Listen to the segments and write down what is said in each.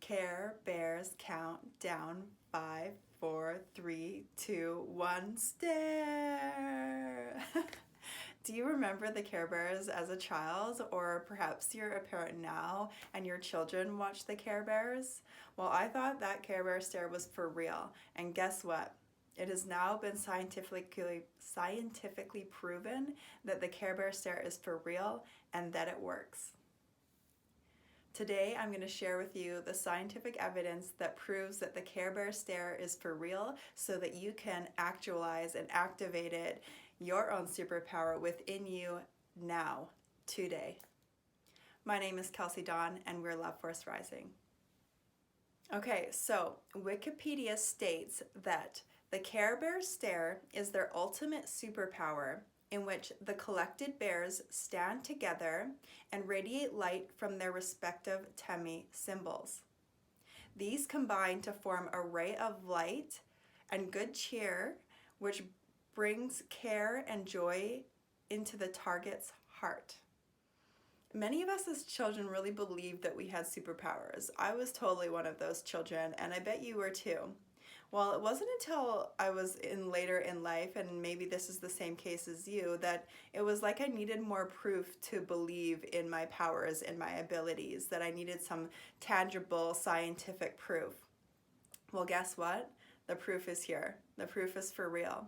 Care Bears count down 5, 4, 3, 2, 1, stare. Do you remember the Care Bears as a child, or perhaps you're a parent now and your children watch the Care Bears? Well, I thought that Care Bear stare was for real, and guess what? It has now been scientifically proven that the Care Bear stare is for real and that it works. Today, I'm going to share with you the scientific evidence that proves that the Care Bear stare is for real so that you can actualize and activate it, your own superpower within you now, today. My name is Kelsey Dawn and we're Love Force Rising. Okay, so Wikipedia states that the Care Bear stare is their ultimate superpower in which the collected bears stand together and radiate light from their respective Temi symbols. These combine to form a ray of light and good cheer, which brings care and joy into the target's heart. Many of us as children really believed that we had superpowers. I was totally one of those children, and I bet you were too. Well, it wasn't until I was later in life, and maybe this is the same case as you, that it was like I needed more proof to believe in my powers and my abilities, that I needed some tangible scientific proof. Well, guess what? The proof is here. The proof is for real.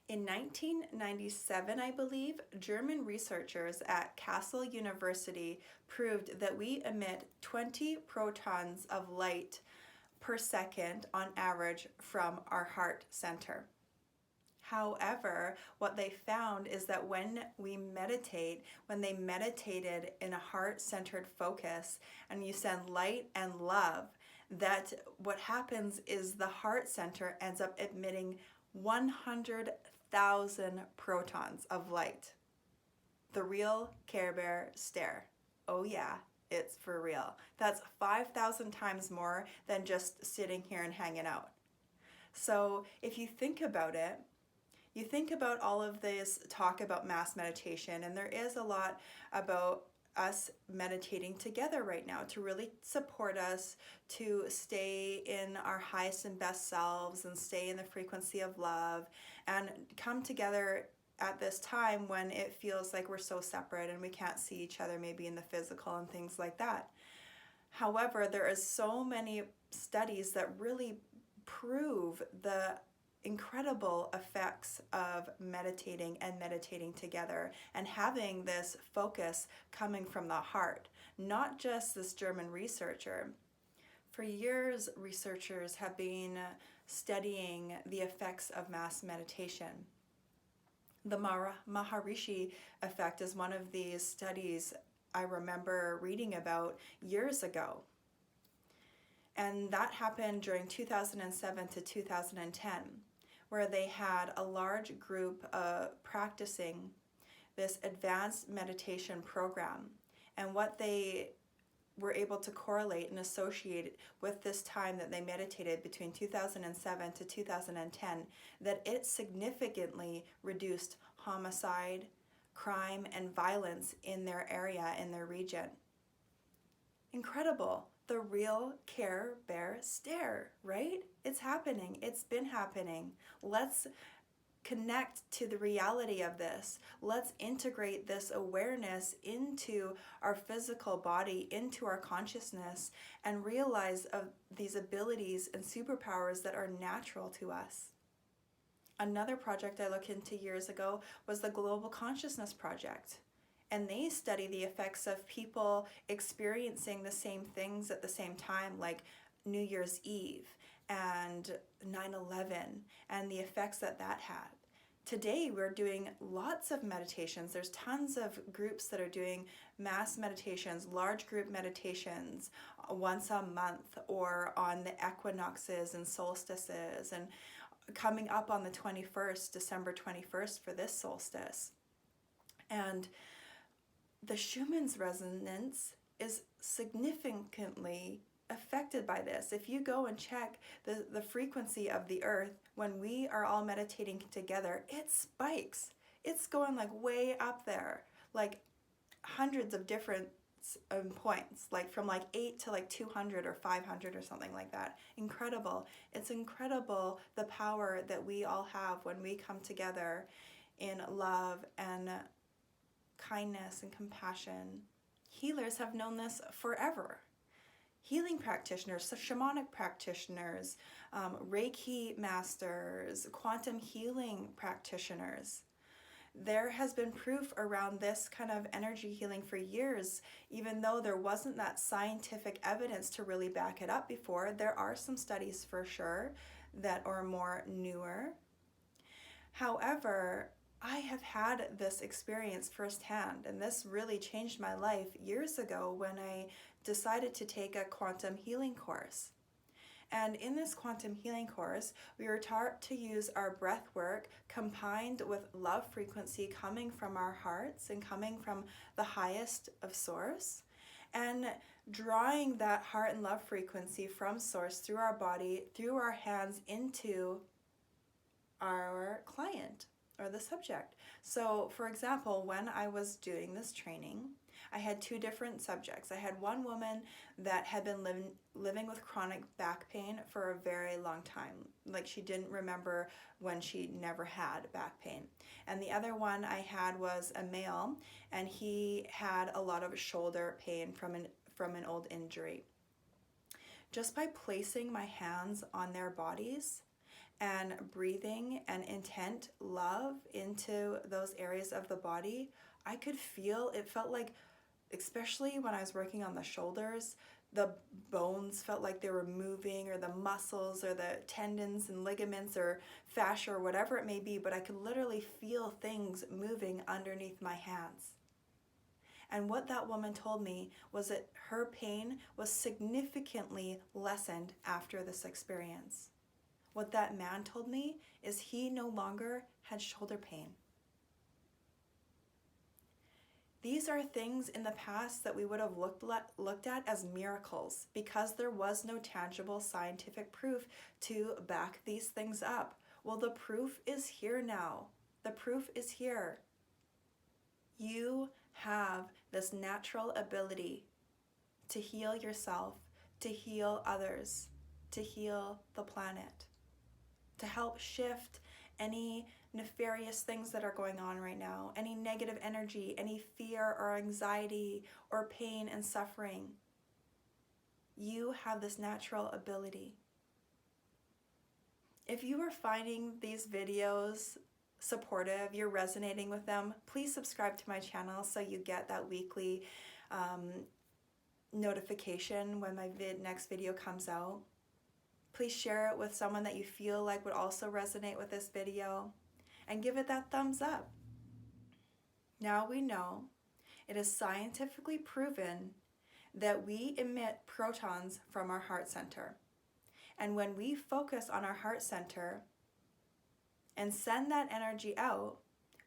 In 1997, I believe, German researchers at Kassel University proved that we emit 20 protons of light per second on average from our heart center. However, what they found is that when they meditated in a heart-centered focus and you send light and love, that what happens is the heart center ends up emitting 100,000 protons of light. The real Care Bear stare. Oh yeah. It's for real. That's 5,000 times more than just sitting here and hanging out. So if you think about it, you think about all of this talk about mass meditation, and there is a lot about us meditating together right now to really support us to stay in our highest and best selves and stay in the frequency of love and come together at this time when it feels like we're so separate and we can't see each other maybe in the physical and things like that. However, there is so many studies that really prove the incredible effects of meditating and meditating together and having this focus coming from the heart, not just this German researcher. For years, researchers have been studying the effects of mass meditation. The Maharishi effect is one of these studies I remember reading about years ago. And that happened during 2007 to 2010, where they had a large group practicing this advanced meditation program. And what they were able to correlate and associate it with this time that they meditated between 2007 to 2010, that it significantly reduced homicide, crime, and violence in their area, in their region. Incredible. The real Care Bear stare, right? It's happening. It's been happening. Let's connect to the reality of this. Let's integrate this awareness into our physical body, into our consciousness, and realize of these abilities and superpowers that are natural to us. Another project I looked into years ago was the Global Consciousness Project. And they study the effects of people experiencing the same things at the same time, like New Year's Eve and 9/11, and the effects that had. Today we're doing lots of meditations. There's tons of groups that are doing mass meditations, large group meditations once a month or on the equinoxes and solstices, and coming up on the 21st, December 21st for this solstice. And the Schumann's resonance is significantly affected by this. If you go and check the frequency of the earth, when we are all meditating together, it spikes. It's going like way up there, like hundreds of different points, like from like 8 to like 200 or 500 or something like that. Incredible. It's incredible the power that we all have when we come together in love and kindness and compassion. Healers have known this forever. Healing practitioners, so shamanic practitioners, Reiki masters, quantum healing practitioners. There has been proof around this kind of energy healing for years, even though there wasn't that scientific evidence to really back it up before. There are some studies for sure that are more newer. However, I have had this experience firsthand, and this really changed my life years ago when I decided to take a quantum healing course. And in this quantum healing course, we were taught to use our breath work combined with love frequency coming from our hearts and coming from the highest of source, and drawing that heart and love frequency from source through our body, through our hands into our client or the subject. So, for example, when I was doing this training, I had two different subjects. I had one woman that had been living with chronic back pain for a very long time. Like, she didn't remember when she never had back pain. And the other one I had was a male, and he had a lot of shoulder pain from an old injury. Just by placing my hands on their bodies and breathing and intent love into those areas of the body, I could feel, it felt like, especially when I was working on the shoulders, the bones felt like they were moving, or the muscles or the tendons and ligaments or fascia or whatever it may be, but I could literally feel things moving underneath my hands. And what that woman told me was that her pain was significantly lessened after this experience. What that man told me is he no longer had shoulder pain. These are things in the past that we would have looked at as miracles because there was no tangible scientific proof to back these things up. Well, the proof is here now. The proof is here. You have this natural ability to heal yourself, to heal others, to heal the planet, to help shift any nefarious things that are going on right now, any negative energy, any fear or anxiety or pain and suffering. You have this natural ability. If you are finding these videos supportive, you're resonating with them, please subscribe to my channel so you get that weekly notification when my next video comes out. Please share it with someone that you feel like would also resonate with this video, and give it that thumbs up. Now we know it is scientifically proven that we emit protons from our heart center. And when we focus on our heart center and send that energy out,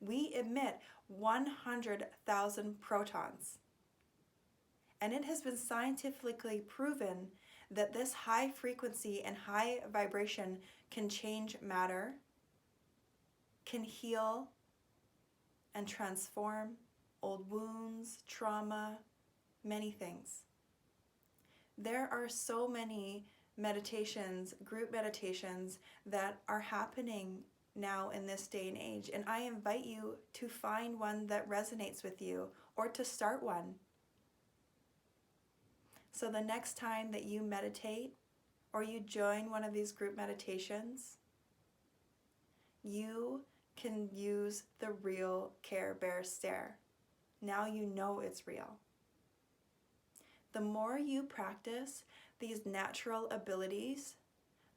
we emit 100,000 protons. And it has been scientifically proven that this high frequency and high vibration can change matter, can heal and transform old wounds, trauma, many things. There are so many meditations, group meditations, that are happening now in this day and age, and I invite you to find one that resonates with you or to start one. So the next time that you meditate or you join one of these group meditations, you can use the real Care Bear stare. Now you know it's real. The more you practice these natural abilities,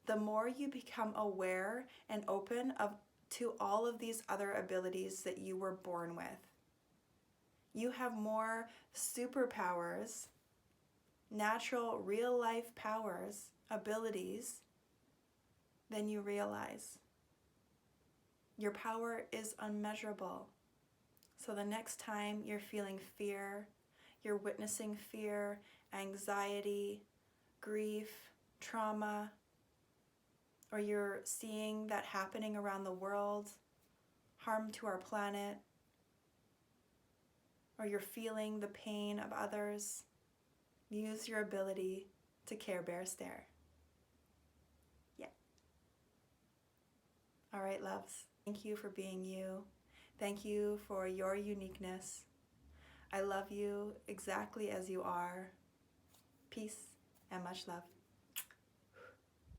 the more you become aware and open to all of these other abilities that you were born with. You have more superpowers, natural, real-life powers, abilities, than you realize. Your power is unmeasurable. So the next time you're feeling fear, you're witnessing fear, anxiety, grief, trauma, or you're seeing that happening around the world, harm to our planet, or you're feeling the pain of others, use your ability to Care Bear stare. Yeah. All right, loves. Thank you for being you. Thank you for your uniqueness. I love you exactly as you are. Peace and much love.